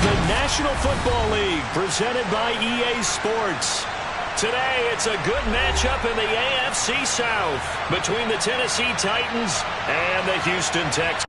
the National Football League, presented by EA Sports. Today, it's a good matchup in the AFC South between the Tennessee Titans and the Houston Texans.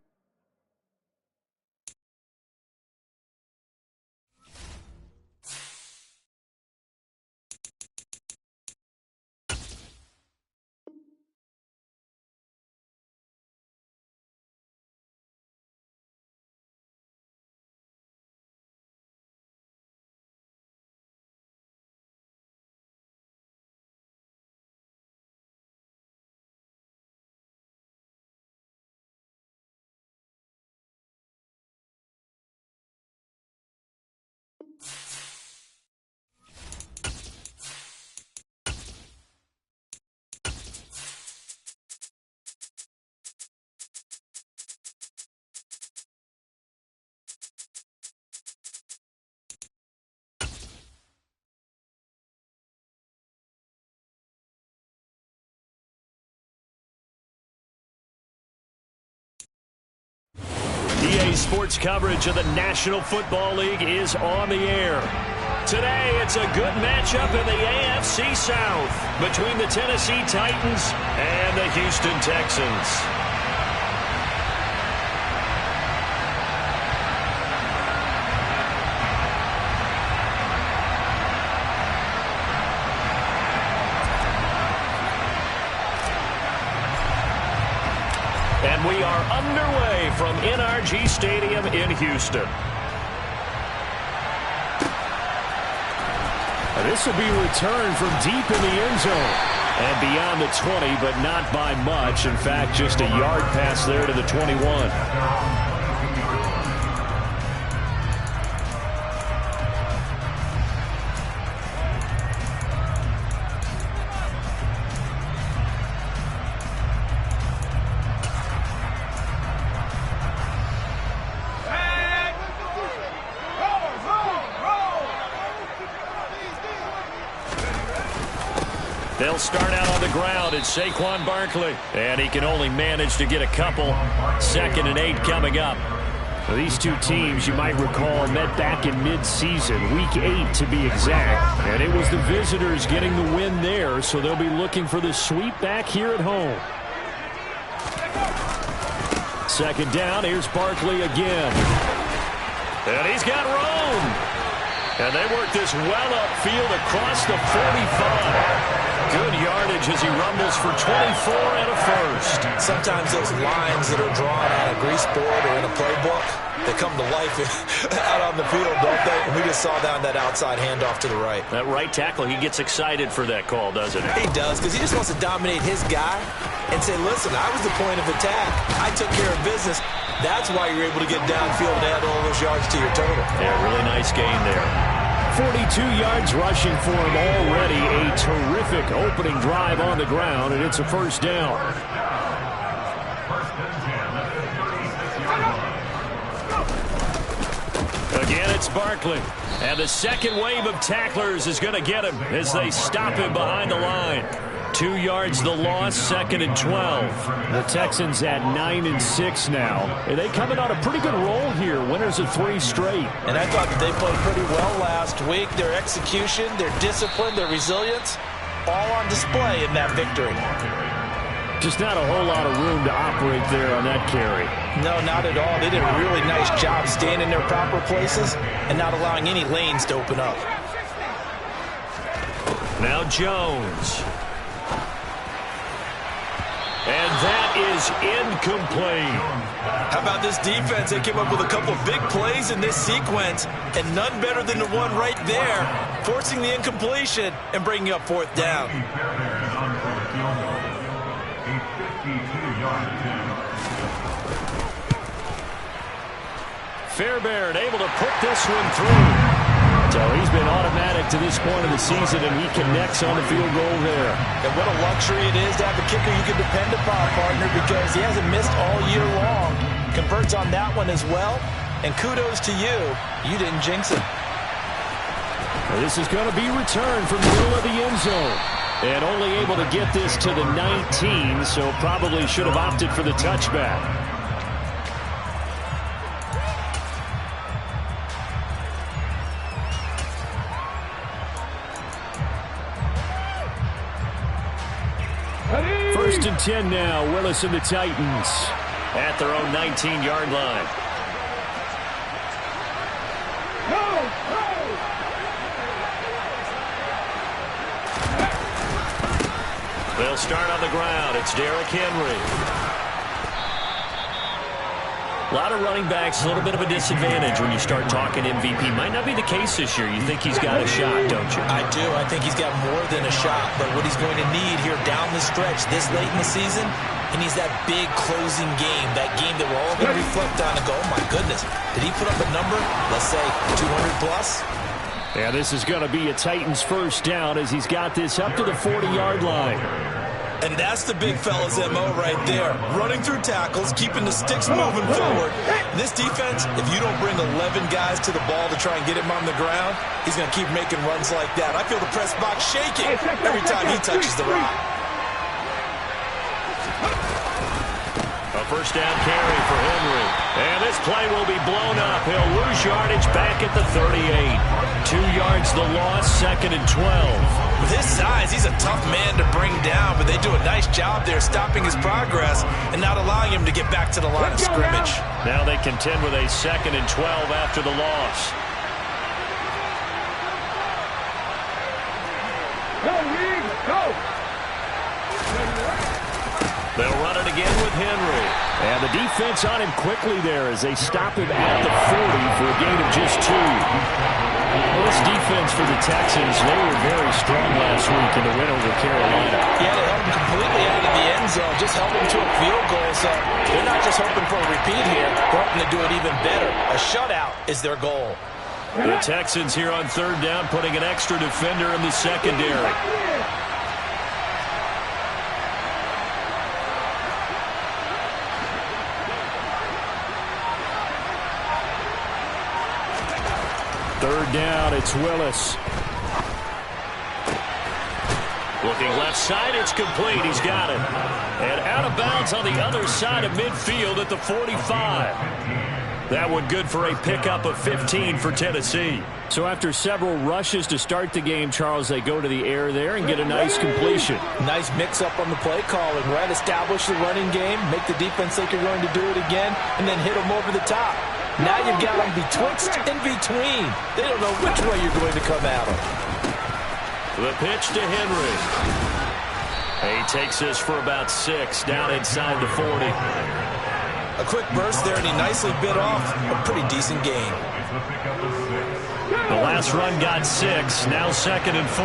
EA Sports coverage of the National Football League is on the air. Today, it's a good matchup in the AFC South between the Tennessee Titans and the Houston Texans. And we are underway from NRG Stadium in Houston. This will be returned from deep in the end zone. And beyond the 20, but not by much. In fact, just a yard pass there to the 21. They'll start out on the ground. It's Saquon Barkley. And he can only manage to get a couple. 2nd and 8 coming up. Now, these two teams, you might recall, met back in mid-season, Week 8 to be exact. And it was the visitors getting the win there, so they'll be looking for the sweep back here at home. 2nd down, here's Barkley again. And he's got room. And they work this well upfield across the 45. Good yardage as he rumbles for 24 and a first. Sometimes those lines that are drawn on a grease board or in a playbook, they come to life out on the field, don't they? And we just saw that outside handoff to the right. That right tackle, he gets excited for that call, doesn't he? He does, because he just wants to dominate his guy and say, listen, I was the point of attack. I took care of business. That's why you're able to get downfield and add all those yards to your total. Yeah, really nice gain there. 42 yards rushing for him already. A terrific opening drive on the ground, and it's a first down. Again, it's Barkley. And the second wave of tacklers is going to get him as they stop him behind the line. 2 yards the loss, 2nd and 12. The Texans at 9 and 6 now. And they coming on a pretty good roll here. Winners of 3 straight. And I thought that they played pretty well last week. Their execution, their discipline, their resilience, all on display in that victory. Just not a whole lot of room to operate there on that carry. No, not at all. They did a really nice job staying in their proper places and not allowing any lanes to open up. Now Jones. And that is incomplete. How about this defense? They came up with a couple of big plays in this sequence, and none better than the one right there, forcing the incompletion and bringing up 4th down. Fairbairn able to put this one through. So he's been automatic to this point of the season, and he connects on the field goal there. And what a luxury it is to have a kicker you can depend upon, partner, because he hasn't missed all year long. Converts on that one as well. And kudos to you. You didn't jinx it. Well, this is going to be returned from the middle of the end zone. And only able to get this to the 19, so probably should have opted for the touchback. First and 10 now. Willis and the Titans at their own 19-yard line. They'll start on the ground. It's Derrick Henry. A lot of running backs, a little bit of a disadvantage when you start talking MVP. Might not be the case this year. You think he's got a shot, don't you? I do. I think he's got more than a shot. But what he's going to need here down the stretch this late in the season, he needs that big closing game, that game that we're all going to reflect on and go, oh, my goodness, did he put up a number, let's say, 200 plus? Yeah, this is going to be a Titans first down as he's got this up to the 40-yard line. And that's the big fella's MO right there. Running through tackles, keeping the sticks moving forward. This defense, if you don't bring 11 guys to the ball to try and get him on the ground, he's going to keep making runs like that. I feel the press box shaking every time he touches the rock. A first down carry for Henry. And this play will be blown up. He'll lose yardage back at the 38. 2 yards the loss, second and 12. With his size, he's a tough man to bring down, but they do a nice job there stopping his progress and not allowing him to get back to the line of scrimmage. Now they contend with a second and 12 after the loss. They'll run it again with Henry. And the defense on him quickly there as they stop him at the 40 for a gain of just 2. Well, this defense for the Texans, they were very strong last week in the win over Carolina. Yeah, they held them completely out of the end zone, just held them to a field goal. So they're not just hoping for a repeat here, they're hoping to do it even better. A shutout is their goal. The Texans here on third down putting an extra defender in the secondary. Third down, it's Willis. Looking left side, it's complete. He's got it. And out of bounds on the other side of midfield at the 45. That one good for a pickup of 15 for Tennessee. So after several rushes to start the game, Charles, they go to the air there and get a nice completion. Nice mix-up on the play calling, right? Establish the running game, make the defense think you're going to do it again, and then hit them over the top. Now you've got them betwixt and between. They don't know which way you're going to come at them. The pitch to Henry. He takes this for about 6, down inside the 40. A quick burst there, and he nicely bit off a pretty decent gain. The last run got 6, now second and 4.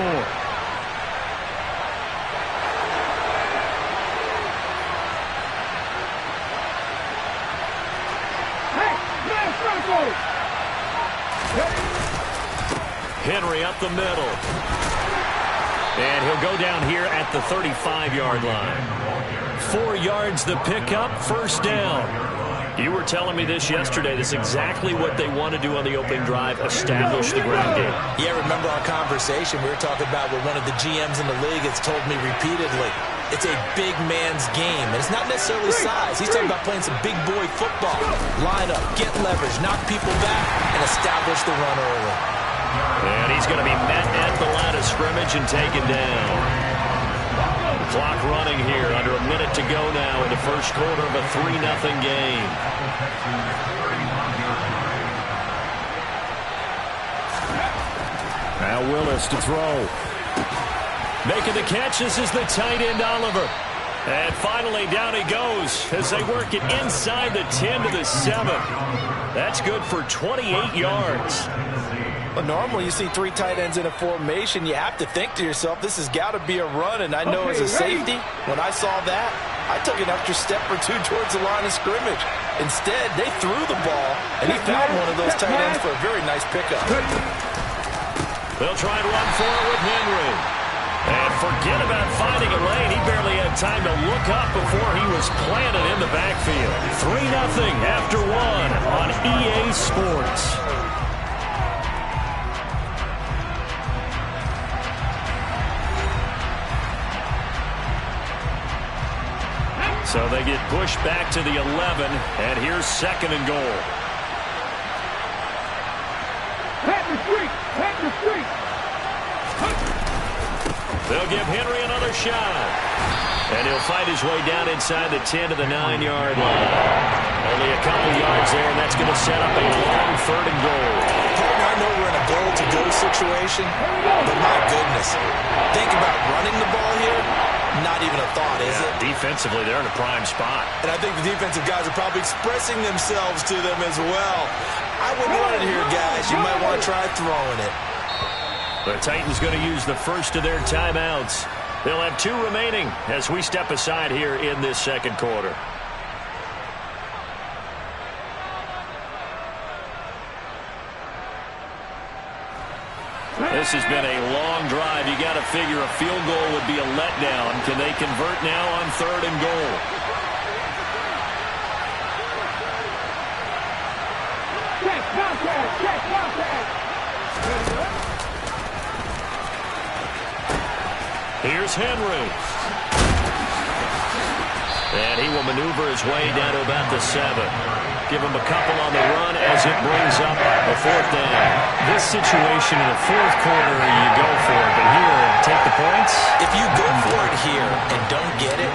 Henry up the middle. And he'll go down here at the 35-yard line. 4 yards the pickup, first down. You were telling me this yesterday. This is exactly what they want to do on the opening drive, establish the ground game. Yeah, remember our conversation. We were talking about what one of the GMs in the league has told me repeatedly. It's a big man's game, and it's not necessarily size. He's talking about playing some big boy football. Line up, get leverage, knock people back, and establish the run early. And he's going to be met at the line of scrimmage and taken down. The clock running here, under a minute to go now in the first quarter of a 3-0 game. Now Willis to throw. Making the catch, this is the tight end Oliver. And finally down he goes as they work it inside the 10 to the 7. That's good for 28 yards. Well, normally you see 3 tight ends in a formation. You have to think to yourself, this has got to be a run. And I know as a safety, when I saw that, I took an extra step or 2 towards the line of scrimmage. Instead, they threw the ball, and he found one of those tight ends for a very nice pickup. They'll try and run for it with Henry. And forget about finding a lane. He barely had time to look up before he was planted in the backfield. 3-0 after 1 on EA Sports. So they get pushed back to the 11, and here's second and goal. They'll give Henry another shot. And he'll fight his way down inside the 10 to the 9-yard line. Only a couple yards there, and that's going to set up a long 3rd and goal. I know we're in a goal-to-go situation, but my goodness, think about running the ball here. Not even a thought, is it? Defensively, they're in a prime spot. And I think the defensive guys are probably expressing themselves to them as well. I wouldn't run it here, guys. You might want to try throwing it. The Titans going to use the first of their timeouts. They'll have 2 remaining as we step aside here in this 2nd quarter. This has been a long drive. You got to figure a field goal would be a letdown. Can they convert now on 3rd and goal? Here's Henry. And he will maneuver his way down to about the 7. Give him a couple on the run as it brings up a 4th down. This situation in the 4th quarter, you go for it. But here, take the points. If you go for it here and don't get it,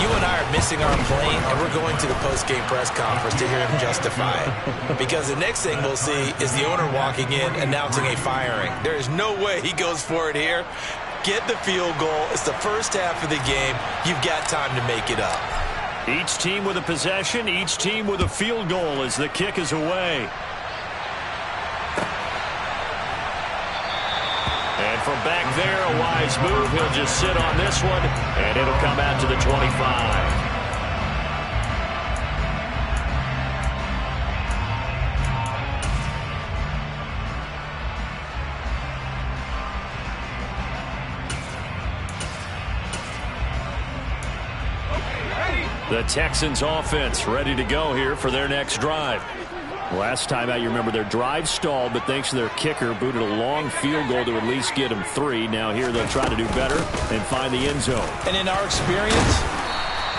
you and I are missing our plane, and we're going to the post-game press conference to hear him justify it. Because the next thing we'll see is the owner walking in announcing a firing. There is no way he goes for it here. Get the field goal. It's the first half of the game. You've got time to make it up. Each team with a possession, each team with a field goal as the kick is away. And from back there, a wise move. He'll just sit on this one, and it'll come out to the 25. The Texans offense ready to go here for their next drive. Last time out, you remember their drive stalled, but thanks to their kicker, booted a long field goal to at least get them 3. Now here they'll try to do better and find the end zone. And in our experience,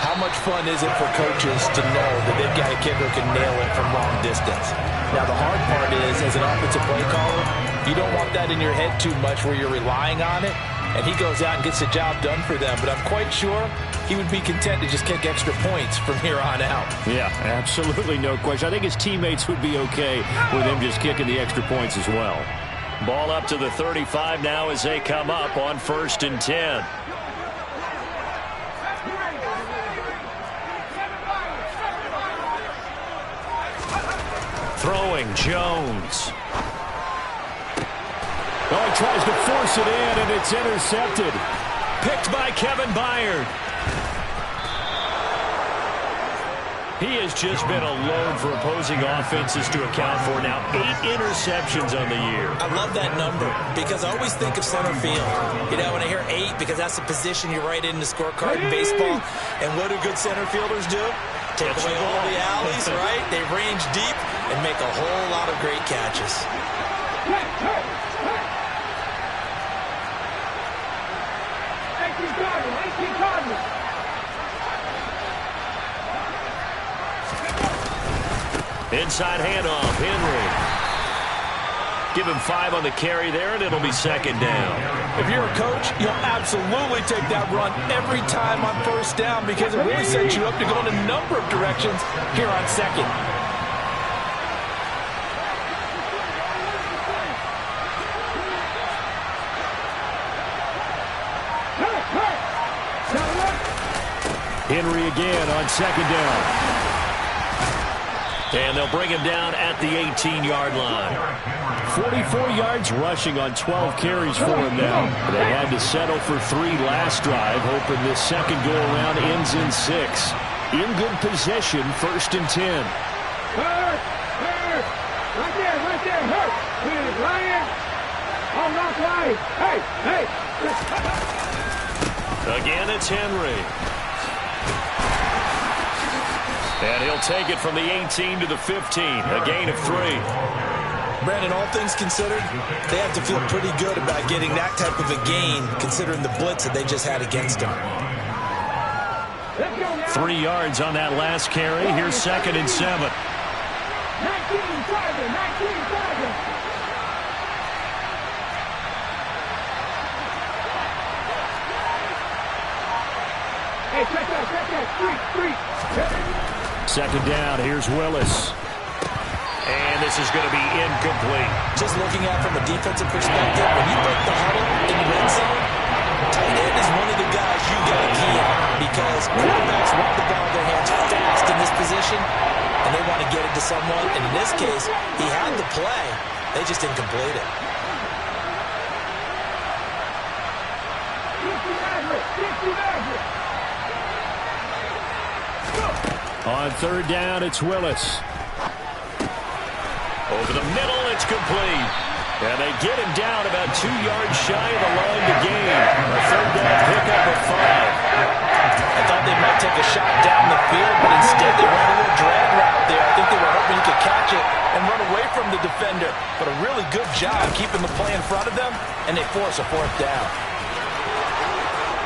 how much fun is it for coaches to know that they've got a kicker who can nail it from long distance? Now the hard part is, as an offensive play caller, you don't want that in your head too much where you're relying on it. And he goes out and gets the job done for them. But I'm quite sure he would be content to just kick extra points from here on out. Yeah, absolutely no question. I think his teammates would be okay with him just kicking the extra points as well. Ball up to the 35 now as they come up on 1st and 10. Throwing Jones. Oh, he tries to force it in, and it's intercepted. Picked by Kevin Byard. He has just been a load for opposing offenses to account for. Now 8 interceptions on the year. I love that number because I always think of center field. You know, when I hear 8, because that's the position you write in the scorecard in baseball. And what do good center fielders do? Take away all the alleys, right? They range deep and make a whole lot of great catches. Inside handoff, Henry. Give him 5 on the carry there, and it'll be 2nd down. If you're a coach, you'll absolutely take that run every time on 1st down because it really sets you up to go in a number of directions here on 2nd. Henry again on 2nd down. And they'll bring him down at the 18-yard line. 44 yards rushing on 12 carries for him now. They had to settle for 3 last drive, hoping this second go-around ends in 6. In good possession, 1st and 10. Hurt! Right there, hurt! Ryan! On that line! Hey! Again, it's Henry. And he'll take it from the 18 to the 15, a gain of 3. Brandon, all things considered, they have to feel pretty good about getting that type of a gain considering the blitz that they just had against them. 3 yards on that last carry. Here's 2nd and 7. 19-7. Hey, check that. Street. Second down, here's Willis. And this is going to be incomplete. Just looking at it from a defensive perspective, when you break the huddle in the red zone, tight end is one of the guys you got to key on because quarterbacks want the ball in their hands fast in this position, and they want to get it to someone. And in this case, he had the play. They just didn't complete it. On third down, it's Willis. Over the middle, it's complete. And they get him down about 2 yards shy of the line to gain. A third down pickup of 5. I thought they might take a shot down the field, but instead they ran a little drag route there. I think they were hoping he could catch it and run away from the defender. But a really good job keeping the play in front of them, and they force a fourth down.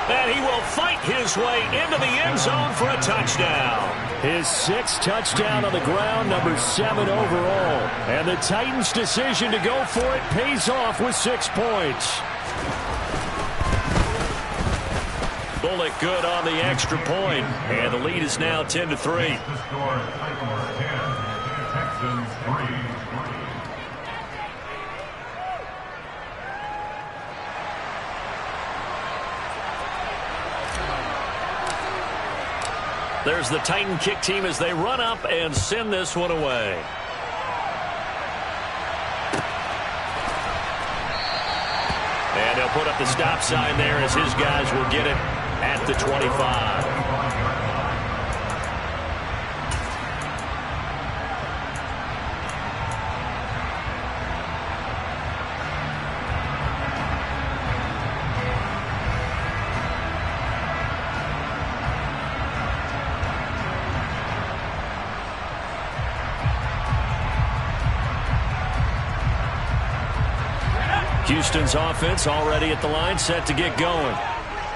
And he will fight his way into the end zone for a touchdown. His 6th touchdown on the ground, number 7 overall. And the Titans' decision to go for it pays off with 6 points. Bullock good on the extra point, and the lead is now 10-3. Texans 3. There's the Titan kick team as they run up and send this one away. And they'll put up the stop sign there as his guys will get it at the 25. Houston's offense already at the line, set to get going.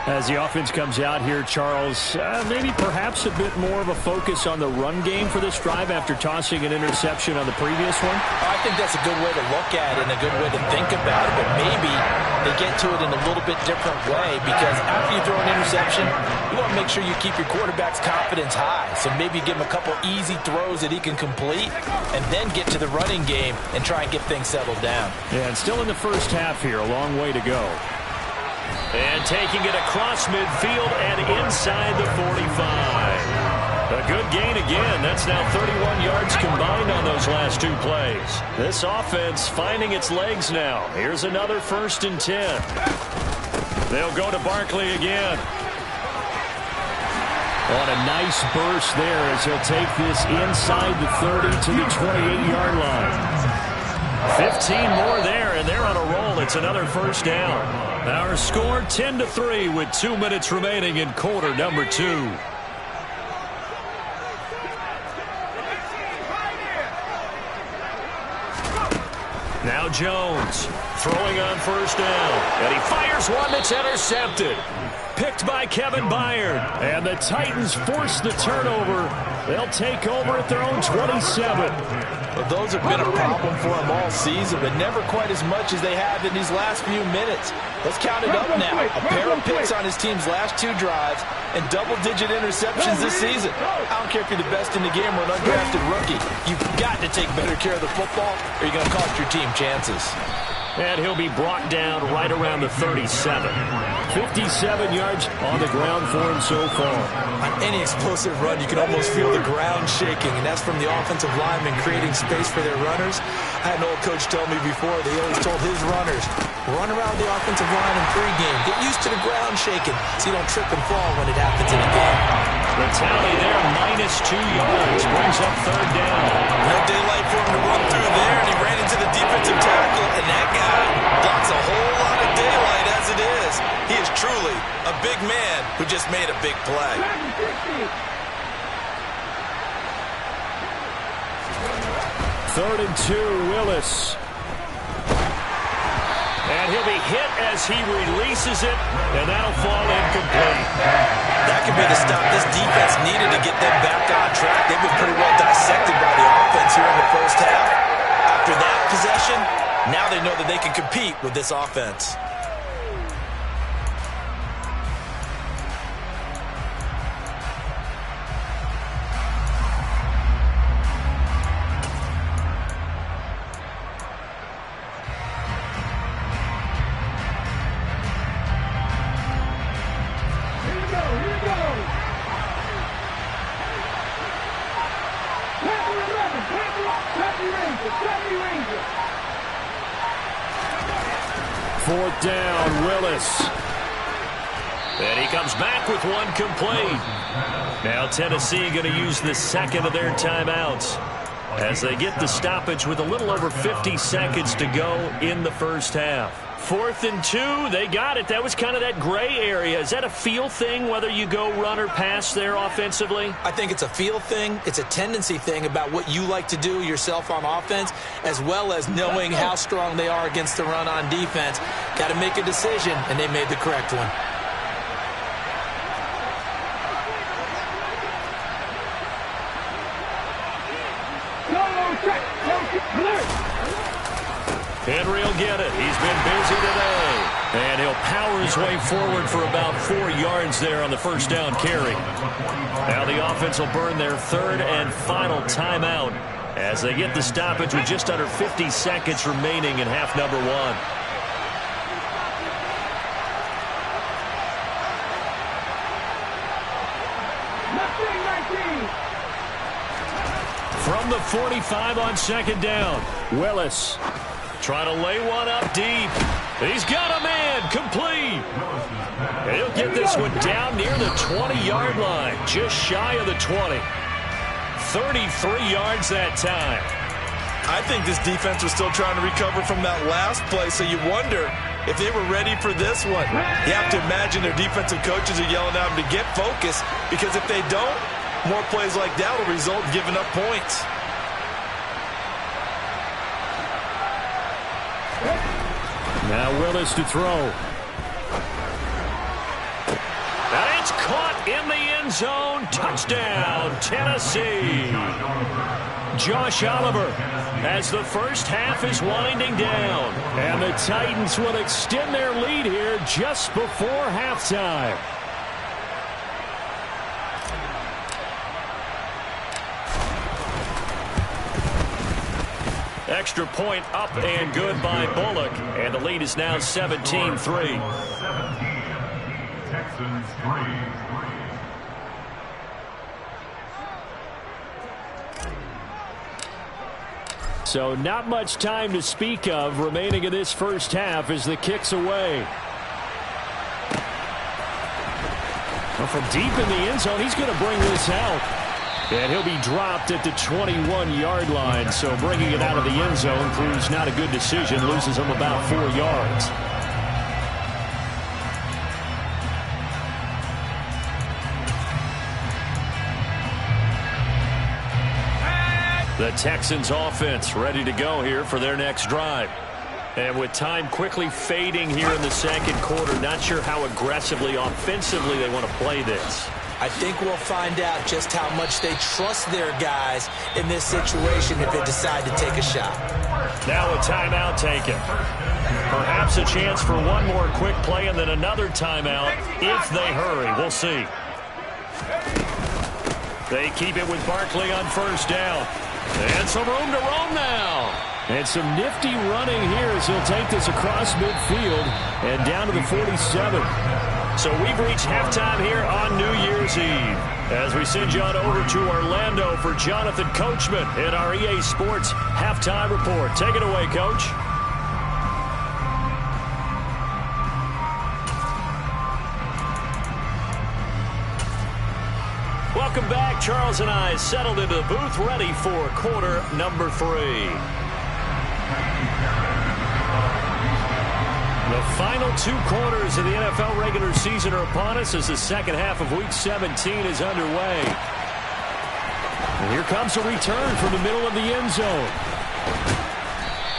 As the offense comes out here, Charles, maybe perhaps a bit more of a focus on the run game for this drive after tossing an interception on the previous one? I think that's a good way to look at it and a good way to think about it, but maybe they get to it in a little bit different way because after you throw an interception, you want to make sure you keep your quarterback's confidence high. So maybe give him a couple easy throws that he can complete and then get to the running game and try and get things settled down. Yeah, and still in the first half here, a long way to go. And taking it across midfield and inside the 45. A good gain again. That's now 31 yards combined on those last 2 plays. This offense finding its legs now. Here's another 1st and 10. They'll go to Barkley again. On a nice burst there as he'll take this inside the 30 to the 28-yard line. 15 more there, and they're on a roll. It's another 1st down. Our score 10-3 with 2 minutes remaining in quarter number 2. Now Jones throwing on 1st down, and he fires one that's intercepted. Picked by Kevin Byard, and the Titans force the turnover. They'll take over at their own 27. Well, those have been a problem for them all season, but never quite as much as they have in these last few minutes. Let's count it up now. A pair of picks on his team's last 2 drives and double-digit interceptions this season. I don't care if you're the best in the game or an undrafted rookie. You've got to take better care of the football or you're going to cost your team chances. And he'll be brought down right around the 37. 57 yards on the ground for him so far. On any explosive run, you can almost feel the ground shaking, and that's from the offensive linemen creating space for their runners. I had an old coach tell me before, they always told his runners, run around the offensive line in pregame. Get used to the ground shaking so you don't trip and fall when it happens in a game. The tally there, -2 yards, brings up 3rd down. No daylight for him to run through there, and he ran into the defensive tackle, and that guy blocks a whole lot of daylight as it is. He is truly a big man who just made a big play. Third and 2, Willis. And he'll be hit as he releases it, and that'll fall incomplete. That could be the stop this defense needed to get them back on track. They've been pretty well dissected by the offense here in the first half. After that possession, now they know that they can compete with this offense. 4th down, Willis. And he comes back with one complete. Now Tennessee going to use the second of their timeouts as they get the stoppage with a little over 50 seconds to go in the first half. 4th and 2, they got it. That was kind of that gray area. Is that a feel thing, whether you go run or pass there offensively? I think it's a feel thing. It's a tendency thing about what you like to do yourself on offense, as well as knowing how strong they are against the run on defense. Got to make a decision, and they made the correct one. Henry will get it. He's been busy today. And he'll power his way forward for about 4 yards there on the first down carry. Now the offense will burn their 3rd and final timeout as they get the stoppage with just under 50 seconds remaining in half number 1. From the 45 on 2nd down, Willis trying to lay one up deep. He's got a man complete. And he'll get this one down near the 20-yard line, just shy of the 20. 33 yards that time. I think this defense was still trying to recover from that last play, so you wonder if they were ready for this one. You have to imagine their defensive coaches are yelling at them to get focused, because if they don't, more plays like that will result in giving up points. Now Willis to throw. And it's caught in the end zone. Touchdown, Tennessee. Josh Oliver as the first half is winding down. And the Titans will extend their lead here just before halftime. Extra point up and good by Bullock. And the lead is now 17-3. Texans 3. So not much time to speak of remaining in this first half as the kick's away. Well, from deep in the end zone, he's going to bring this out. And he'll be dropped at the 21-yard line. So bringing it out of the end zone proves not a good decision. Loses him about 4 yards. The Texans offense ready to go here for their next drive. And with time quickly fading here in the second quarter, not sure how aggressively, offensively they want to play this. I think we'll find out just how much they trust their guys in this situation if they decide to take a shot. Now a timeout taken. Perhaps a chance for one more quick play and then another timeout if they hurry. We'll see. They keep it with Barkley on first down. And some room to roam now. And some nifty running here as he'll take this across midfield and down to the 47. So we've reached halftime here on New Year's Eve as we send you on over to Orlando for Jonathan Coachman in our EA Sports Halftime Report. Take it away, Coach. Welcome back. Charles and I settled into the booth ready for quarter number 3. The final 2 quarters of the NFL regular season are upon us as the second half of Week 17 is underway. And here comes a return from the middle of the end zone.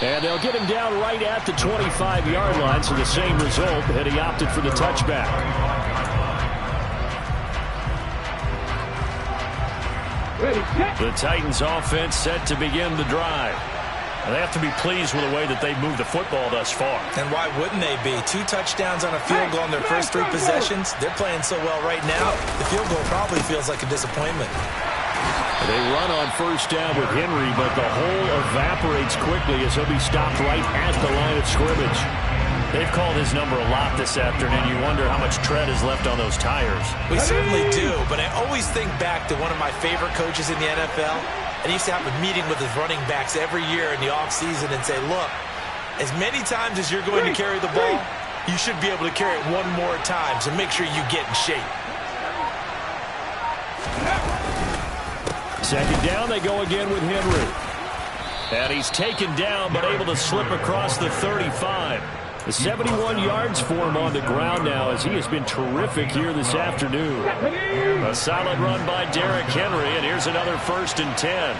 And they'll get him down right at the 25-yard line, so the same result, and he opted for the touchback. The Titans offense set to begin the drive. And they have to be pleased with the way that they've moved the football thus far. And why wouldn't they be? 2 touchdowns on a field goal in their first 3 possessions. They're playing so well right now, the field goal probably feels like a disappointment. They run on first down with Henry, but the hole evaporates quickly as he'll be stopped right at the line of scrimmage. They've called his number a lot this afternoon. You wonder how much tread is left on those tires. We certainly do, but I always think back to one of my favorite coaches in the NFL. And he used to have a meeting with his running backs every year in the offseason and say, look, As many times as you're going to carry the ball, you should be able to carry it one more time, so make sure you get in shape. Second down, they go again with Henry. And he's taken down, but able to slip across the 35. The 71 yards for him on the ground now, as he has been terrific here this afternoon. A solid run by Derrick Henry, and here's another 1st and 10.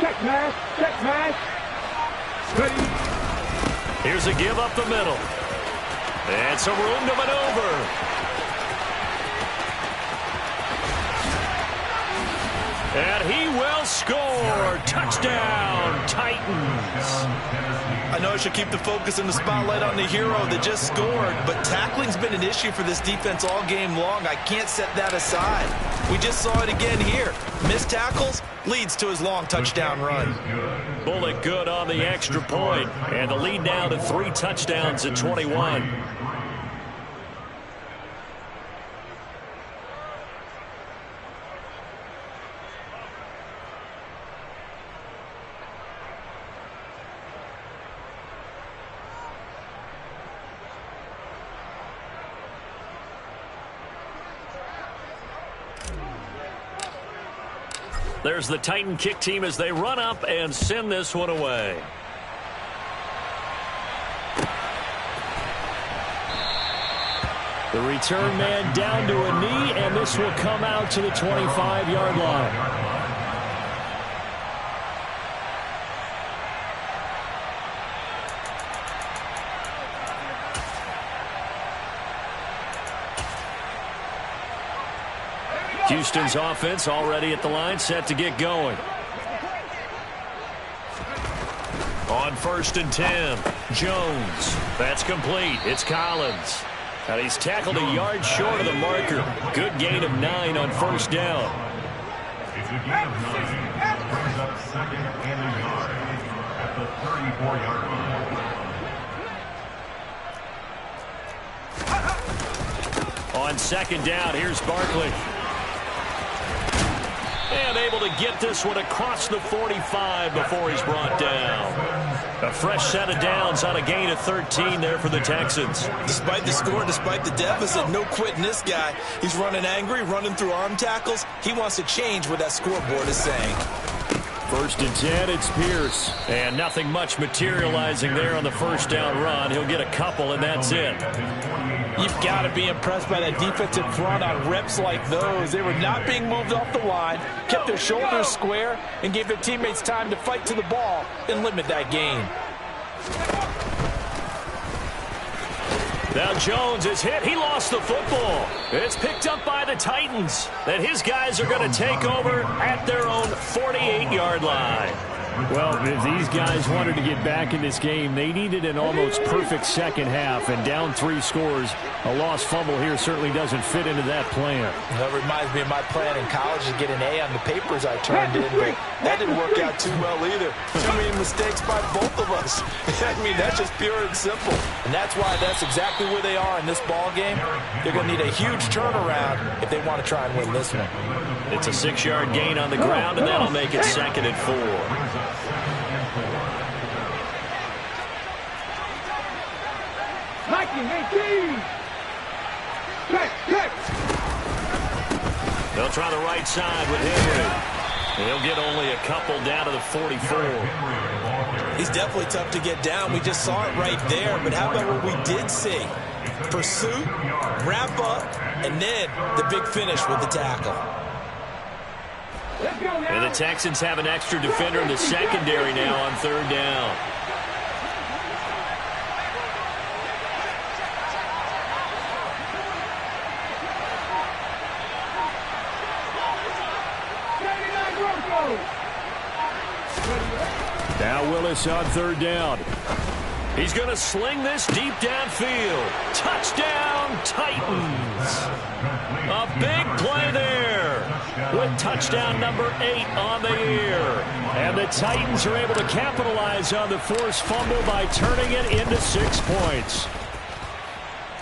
Check mash. Ready. Here's a give up the middle. And some room to maneuver. And he will score. Touchdown, Titans. I know I should keep the focus and the spotlight on the hero that just scored, but tackling's been an issue for this defense all game long. I can't set that aside. We just saw it again here. Missed tackles leads to his long touchdown run. Bullock good on the extra point, and the lead now to 3 touchdowns at 21. There's the Titan kick team as they run up and send this one away. The return man down to a knee, and this will come out to the 25-yard line. Houston's offense already at the line, set to get going. On 1st and 10, Jones. That's complete. It's Collins. And he's tackled a yard short of the marker. Good gain of 9 on 1st down. It's a gain of 9. Brings up 2nd and a yard at the 34-yard line. On 2nd down, here's Barkley. And able to get this one across the 45 before he's brought down. A fresh set of downs on a gain of 13 there for the Texans. Despite the score, despite the deficit, no quitting this guy. He's running angry, running through arm tackles. He wants to change what that scoreboard is saying. 1st and 10, it's Pierce. And nothing much materializing there on the 1st down run. He'll get a couple, and that's it. You've got to be impressed by that defensive front on reps like those. They were not being moved off the line, kept their shoulders square, and gave their teammates time to fight to the ball and limit that gain. Now Jones is hit. He lost the football. It's picked up by the Titans. And his guys are going to take over at their own 48-yard line. Well, if these guys wanted to get back in this game, they needed an almost perfect second half, and down 3 scores. A lost fumble here certainly doesn't fit into that plan. That reminds me of my plan in college to get an A on the papers I turned in, but that didn't work out too well either. Too many mistakes by both of us. I mean, that's just pure and simple. And that's why that's exactly where they are in this ball game. They're going to need a huge turnaround if they want to try and win this one. It's a 6-yard gain on the ground, and that'll make it 2nd and 4. They'll try the right side with Henry. He'll get only a couple down to the 44. He's definitely tough to get down. We just saw it right there. But how about what we did see? Pursuit, wrap up, and then the big finish with the tackle. And the Texans have an extra defender in the secondary now on 3rd down. Now Willis on 3rd down. He's going to sling this deep downfield. Touchdown, Titans. A big play there with touchdown number 8 on the year. And the Titans are able to capitalize on the forced fumble by turning it into 6 points.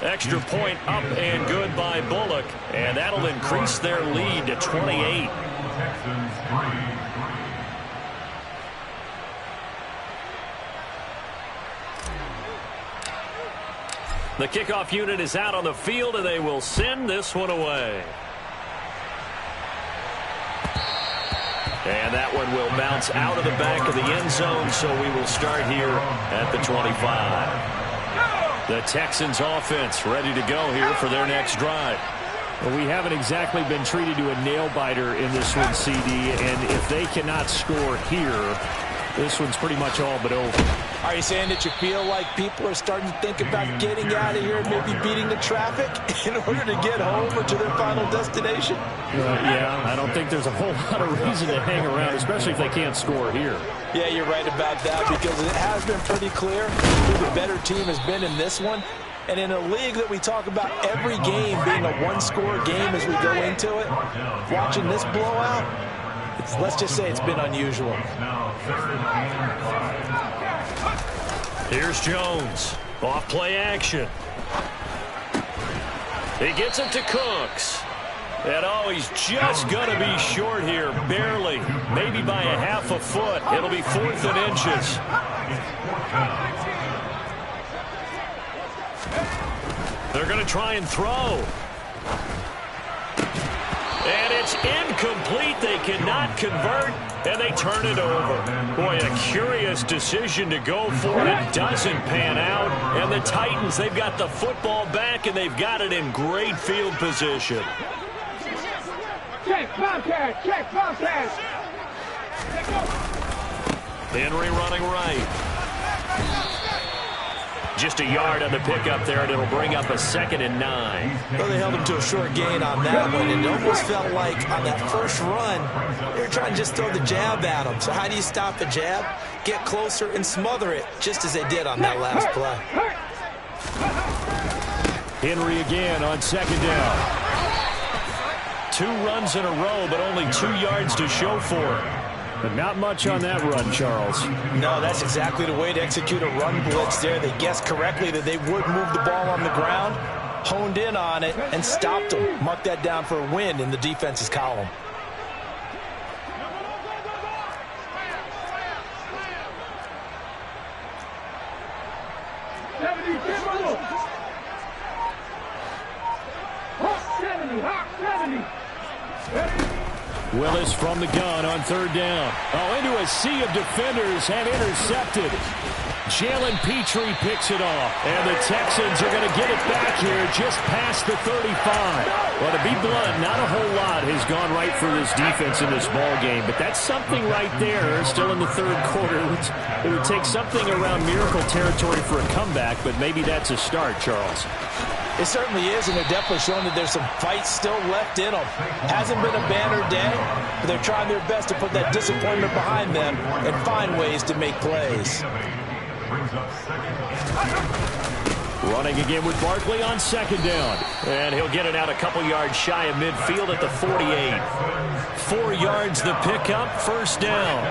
Extra point up and good by Bullock. And that'll increase their lead to 28. Texans 3. The kickoff unit is out on the field, and they will send this one away. And that one will bounce out of the back of the end zone, so we will start here at the 25. The Texans offense ready to go here for their next drive. Well, we haven't exactly been treated to a nail-biter in this one, CD, and if they cannot score here, this one's pretty much all but over. Are you saying that you feel like people are starting to think about getting out of here and maybe beating the traffic in order to get home or to their final destination? Yeah, I don't think there's a whole lot of reason to hang around, especially if they can't score here. Yeah, you're right about that, because it has been pretty clear who the better team has been in this one. And in a league that we talk about every game being a one-score game as we go into it, watching this blowout, let's just say it's been unusual. Here's Jones. Off play action. He gets it to Cooks. And he's just going to be short here, barely. Maybe by a half a foot. It'll be 4th and inches. They're going to try and throw. And it's incomplete. They cannot convert, and they turn it over. Boy, a curious decision to go for it. Doesn't pan out. And the Titans, they've got the football back, and they've got it in great field position. Check, Bobcat, check, Bobcat. Henry running right. Just a yard on the pickup there, and it'll bring up a 2nd and 9. Well, they held him to a short gain on that one. It almost felt like on that first run, they were trying to just throw the jab at him. So how do you stop the jab? Get closer and smother it, just as they did on that last play. Henry again on 2nd down. 2 runs in a row, but only 2 yards to show for it. But not much on that run, Charles. No, that's exactly the way to execute a run blitz there. They guessed correctly that they would move the ball on the ground, honed in on it, and stopped them. Mark that down for a win in the defense's column. Willis from the gun on 3rd down. Into a sea of defenders and intercepted. Jalen Petrie picks it off. And the Texans are going to get it back here just past the 35. Well, to be blunt, not a whole lot has gone right for this defense in this ball game. But that's something right there, still in the 3rd quarter. It would take something around miracle territory for a comeback, but maybe that's a start, Charles. It certainly is, and they're definitely showing that there's some fight still left in them. Hasn't been a banner day, but they're trying their best to put that disappointment behind them and find ways to make plays. Running again with Barkley on 2nd down. And he'll get it out a couple yards shy of midfield at the 48. 4 yards the pickup, 1st down.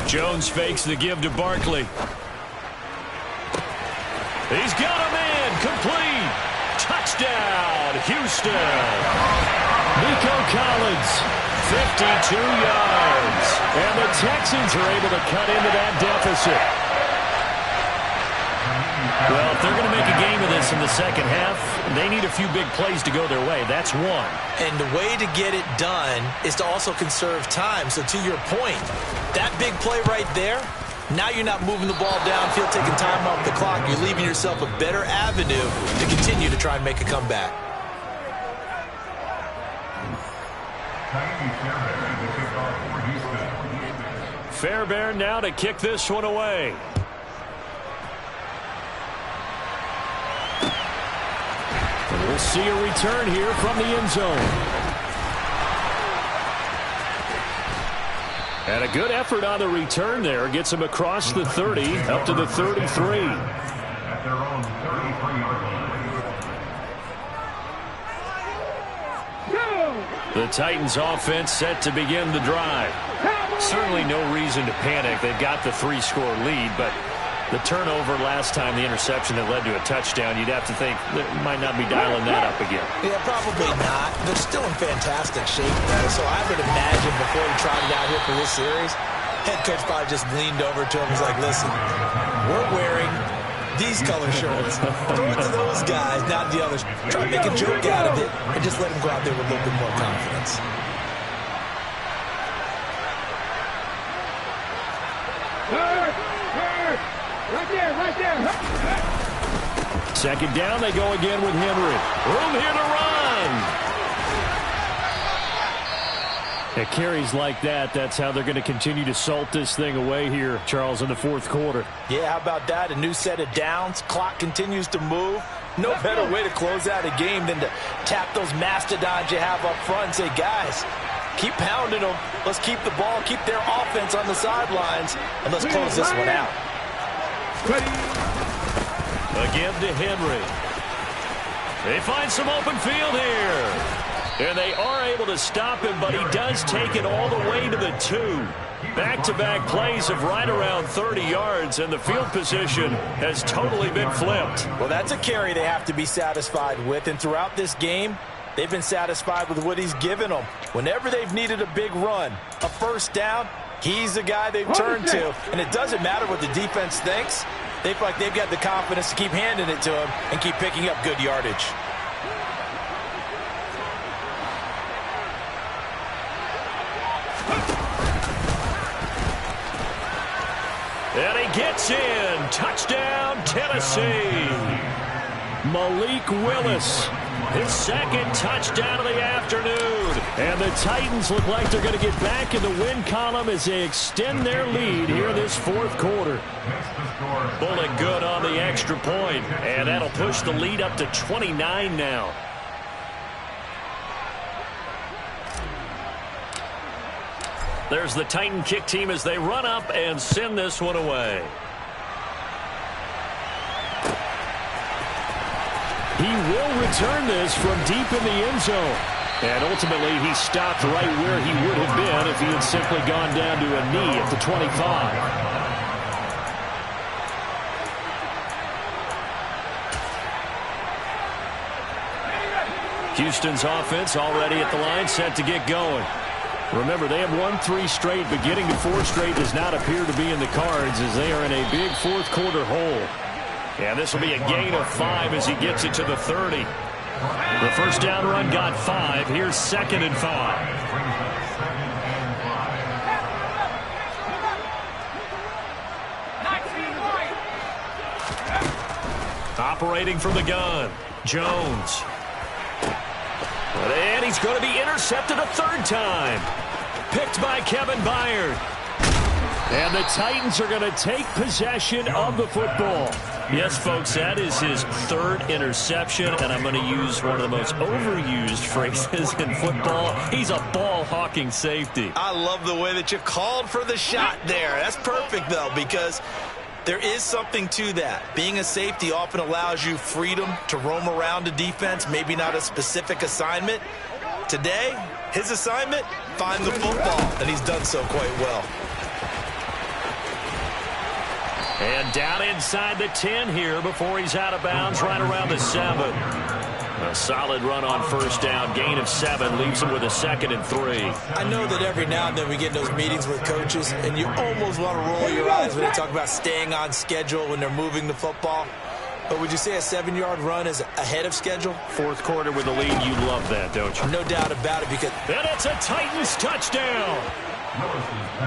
Jones fakes the give to Barkley. He's got a man, complete. Touchdown, Houston. Nico Collins, 52 yards. And the Texans are able to cut into that deficit. Well, if they're going to make a game of this in the second half, they need a few big plays to go their way. That's one. And the way to get it done is to also conserve time. So to your point, that big play right there, now you're not moving the ball downfield, taking time off the clock. You're leaving yourself a better avenue to continue to try and make a comeback. Fairbairn now to kick this one away. And we'll see a return here from the end zone. And a good effort on the return there. Gets him across the 30 up to the 33. At their own 33-yard line. The Titans offense set to begin the drive. Certainly no reason to panic. They've got the 3-score lead, but the turnover last time, the interception that led to a touchdown, you'd have to think they might not be dialing that up again. Yeah, probably not. They're still in fantastic shape, though, so I would imagine before he trotted out here for this series, Head coach probably just leaned over to him and was like, listen, we're wearing these color shirts. Throw it to those guys, not the others. Try to make a joke out of it and just let them go out there with a little bit more confidence. Right there. Second down, they go again with Henry. Room here to run. At carries like that, that's how they're going to continue to salt this thing away here, Charles, in the fourth quarter. Yeah, how about that? A new set of downs. Clock continues to move. No better way to close out a game than to tap those mastodons you have up front and say, guys, keep pounding them. Let's keep the ball, keep their offense on the sidelines, and let's close this one out. Again to Henry. They find some open field here. And they are able to stop him, but he does take it all the way to the 2. Back-to-back plays of right around 30 yards, and the field position has totally been flipped. Well, that's a carry they have to be satisfied with, and throughout this game, they've been satisfied with what he's given them. Whenever they've needed a big run, a first down, he's the guy they've turned to. And it doesn't matter what the defense thinks. They feel like they've got the confidence to keep handing it to him and keep picking up good yardage. And he gets in. Touchdown, Tennessee. Malik Willis, his second touchdown of the afternoon. And the Titans look like they're going to get back in the win column as they extend their lead here in this fourth quarter. Bullock good on the extra point, and that'll push the lead up to 29 now. There's the Titan kick team as they run up and send this one away. He will return this from deep in the end zone. And ultimately, he stopped right where he would have been if he had simply gone down to a knee at the 25. Houston's offense already at the line, set to get going. Remember, they have won 3 straight, but getting to 4 straight does not appear to be in the cards as they are in a big fourth quarter hole. And this will be a gain of 5 as he gets it to the 30. The first down run got 5. Here's 2nd and 5. Operating from the gun, Jones. And he's going to be intercepted a 3rd time. Picked by Kevin Byard. And the Titans are going to take possession of the football. Yes, folks, that is his 3rd interception, and I'm going to use one of the most overused phrases in football. He's a ball-hawking safety. I love the way that you called for the shot there. That's perfect, though, because there is something to that. Being a safety often allows you freedom to roam around a defense, maybe not a specific assignment. Today, his assignment, find the football, and he's done so quite well. And down inside the 10 here before he's out of bounds right around the 7. A solid run on first down. Gain of 7 leaves him with a 2nd and 3. I know that every now and then we get in those meetings with coaches, and you almost want to roll your eyes when they talk about staying on schedule when they're moving the football. But would you say a 7-yard run is ahead of schedule? Fourth quarter with the lead, you love that, don't you? No doubt about it, because... And it's a Titans touchdown!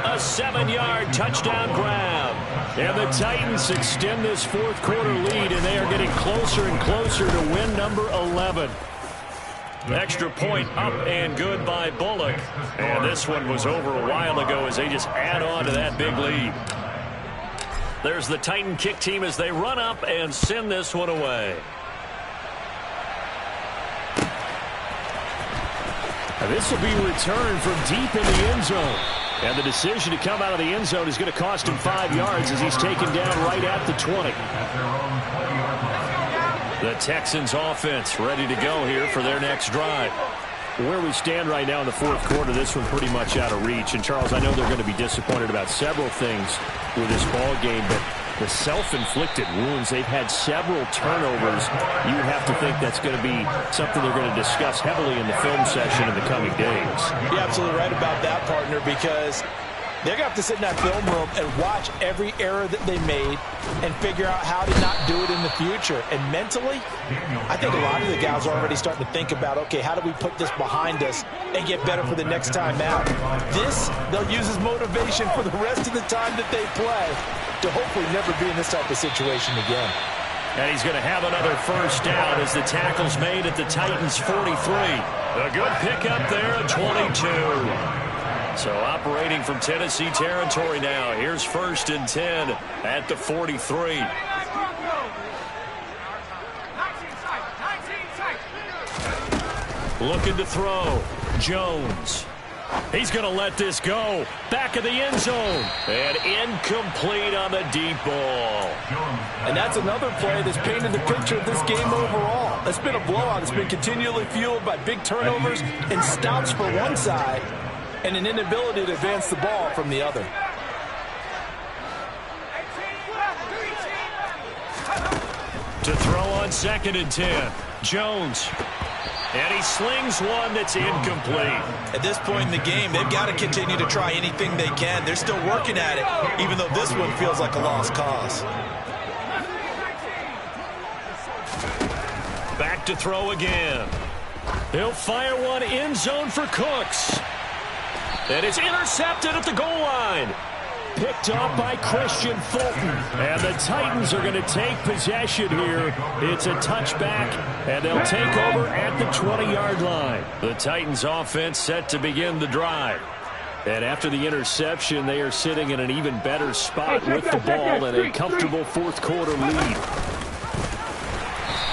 A 7-yard touchdown grab. And the Titans extend this fourth quarter lead, and they are getting closer and closer to win number 11. Extra point up and good by Bullock. And this one was over a while ago as they just add on to that big lead. There's the Titan kick team as they run up and send this one away. And this will be returned from deep in the end zone. And the decision to come out of the end zone is going to cost him 5 yards as he's taken down right at the 20. The Texans offense ready to go here for their next drive. Where we stand right now in the fourth quarter, this one pretty much out of reach. And, Charles, I know they're going to be disappointed about several things with this ball game, but the self-inflicted wounds, they've had several turnovers. You would have to think that's going to be something they're going to discuss heavily in the film session in the coming days. You're absolutely right about that, partner, because They're going to have to sit in that film room and watch every error that they made and figure out how to not do it in the future. And mentally, I think a lot of the guys are already starting to think about, okay, how do we put this behind us and get better for the next time out? This, they'll use as motivation for the rest of the time that they play to hopefully never be in this type of situation again. And he's going to have another first down as the tackle's made at the Titans' 43. A good pickup there at 22. So operating from Tennessee territory now. Here's 1st and 10 at the 43. Looking to throw. Jones. He's going to let this go. Back of the end zone. And incomplete on the deep ball. And that's another play that's painted the picture of this game overall. It's been a blowout. It's been continually fueled by big turnovers and stops for one side and an inability to advance the ball from the other. To throw on 2nd and 10. Jones. And he slings one that's incomplete. At this point in the game, they've got to continue to try anything they can. They're still working at it, even though this one feels like a lost cause. Back to throw again. He'll fire one end zone for Cooks. And it's intercepted at the goal line. Picked off by Christian Fulton. And the Titans are going to take possession here. It's a touchback, and they'll take over at the 20-yard line. The Titans offense set to begin the drive. And after the interception, they are sitting in an even better spot with the ball and a comfortable fourth-quarter lead.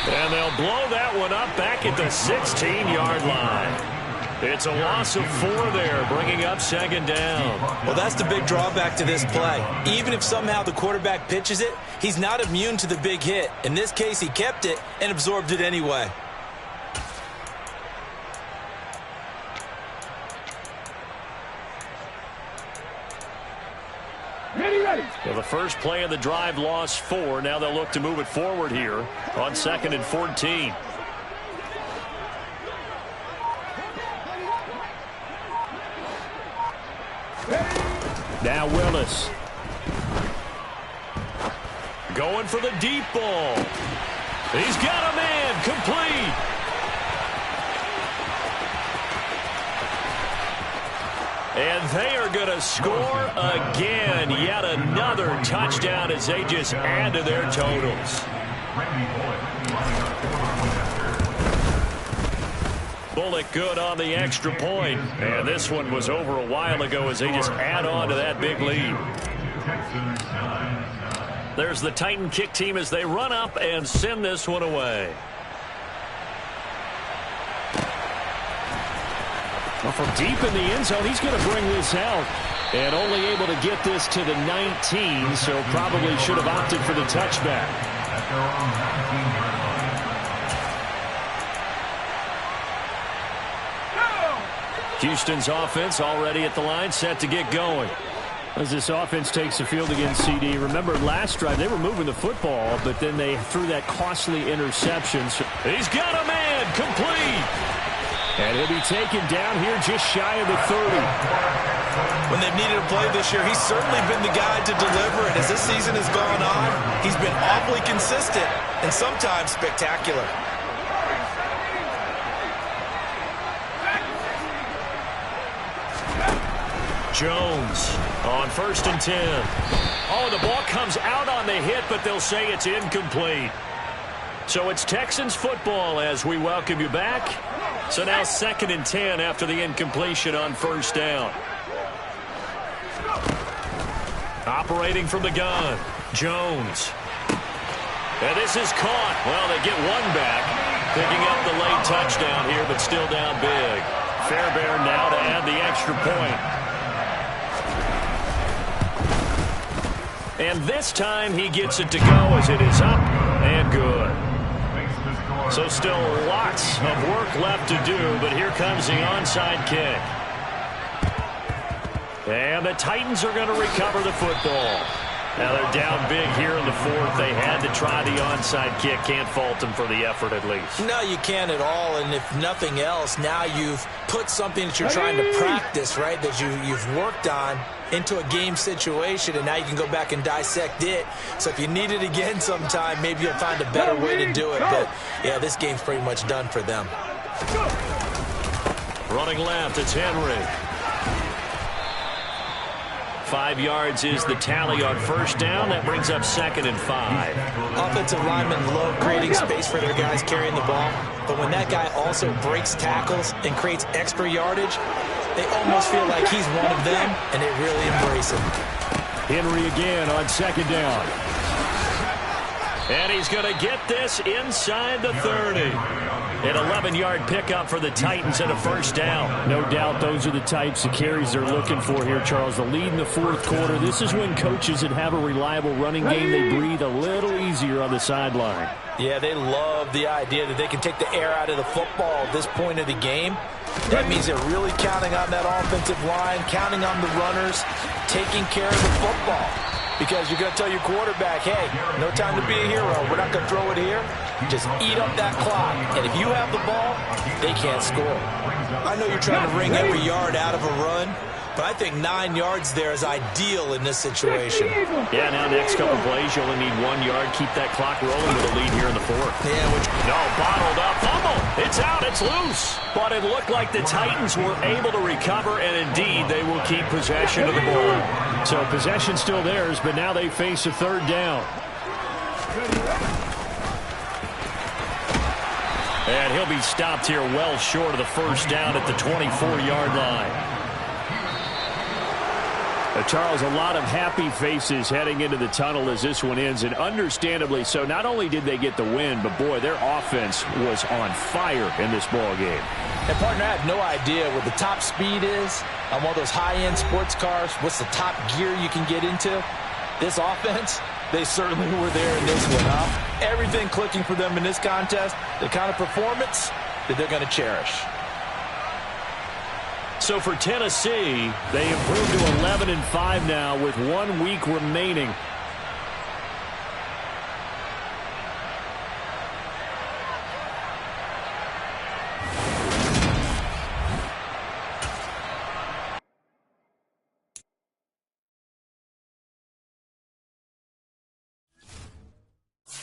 And they'll blow that one up back at the 16-yard line. It's a loss of 4 there, bringing up 2nd down. Well, that's the big drawback to this play. Even if somehow the quarterback pitches it, he's not immune to the big hit. In this case, he kept it and absorbed it anyway. Ready. Well, the first play of the drive lost 4. Now they'll look to move it forward here on 2nd and 14. Now Willis. Going for the deep ball. He's got a man. Complete. And they are going to score again. Yet another touchdown as they just add to their totals. Bullock good on the extra point. And this one was over a while ago as they just add on to that big lead. There's the Titan kick team as they run up and send this one away. Well, from deep in the end zone, he's going to bring this out. And only able to get this to the 19, so probably should have opted for the touchback. Houston's offense already at the line, set to get going. As this offense takes the field against CD, remember last drive they were moving the football, but then they threw that costly interception. So he's got a man, complete. And he'll be taken down here just shy of the 30. When they've needed a play this year, he's certainly been the guy to deliver it. As this season has gone on, he's been awfully consistent and sometimes spectacular. Jones on 1st and 10. Oh, the ball comes out on the hit, but they'll say it's incomplete. So it's Texans football as we welcome you back. So now 2nd and 10 after the incompletion on 1st down. Operating from the gun, Jones. And this is caught. Well, they get one back. Picking up the late touchdown here, but still down big. Fairbairn now to add the extra point. And this time he gets it to go as it is up and good. So still lots of work left to do, but here comes the onside kick. And the Titans are going to recover the football. Now they're down big here in the fourth. They had to try the onside kick. Can't fault them for the effort at least. No, you can't at all. And if nothing else, now you've put something that you're trying to practice, right, that you've worked on into a game situation, and now you can go back and dissect it. So if you need it again sometime, maybe you'll find a better way to do it. But, yeah, this game's pretty much done for them. Running left, it's Henry. 5 yards is the tally on first down. That brings up 2nd and 5. Offensive linemen love creating space for their guys carrying the ball. But when that guy also breaks tackles and creates extra yardage, they almost feel like he's one of them, and they really embrace him. Henry again on 2nd down. And he's going to get this inside the 30. An 11-yard pickup for the Titans and a first down. No doubt those are the types of carries they're looking for here, Charles. The lead in the fourth quarter. This is when coaches that have a reliable running game, they breathe a little easier on the sideline. Yeah, they love the idea that they can take the air out of the football at this point of the game. That means they're really counting on that offensive line, counting on the runners, taking care of the football. Because you're going to tell your quarterback, hey, no time to be a hero. We're not going to throw it here. Just eat up that clock. And if you have the ball, they can't score. I know you're trying to wring every yard out of a run, but I think 9 yards there is ideal in this situation. Yeah, now next couple plays, you only need 1 yard. Keep that clock rolling with a lead here in the fourth. No, bottled up. Fumble. It's out. It's loose. But it looked like the Titans were able to recover, and indeed, they will keep possession of the ball. So possession still theirs, but now they face a third down. And he'll be stopped here well short of the first down at the 24-yard line. Charles, a lot of happy faces heading into the tunnel as this one ends, and understandably so. Not only did they get the win, but, boy, their offense was on fire in this ball game. And, partner, I have no idea what the top speed is on one of those high-end sports cars. What's the top gear you can get into? This offense, they certainly were there in this one, huh? Everything clicking for them in this contest, the kind of performance that they're going to cherish. So for Tennessee, they improved to 11-5 now with 1 week remaining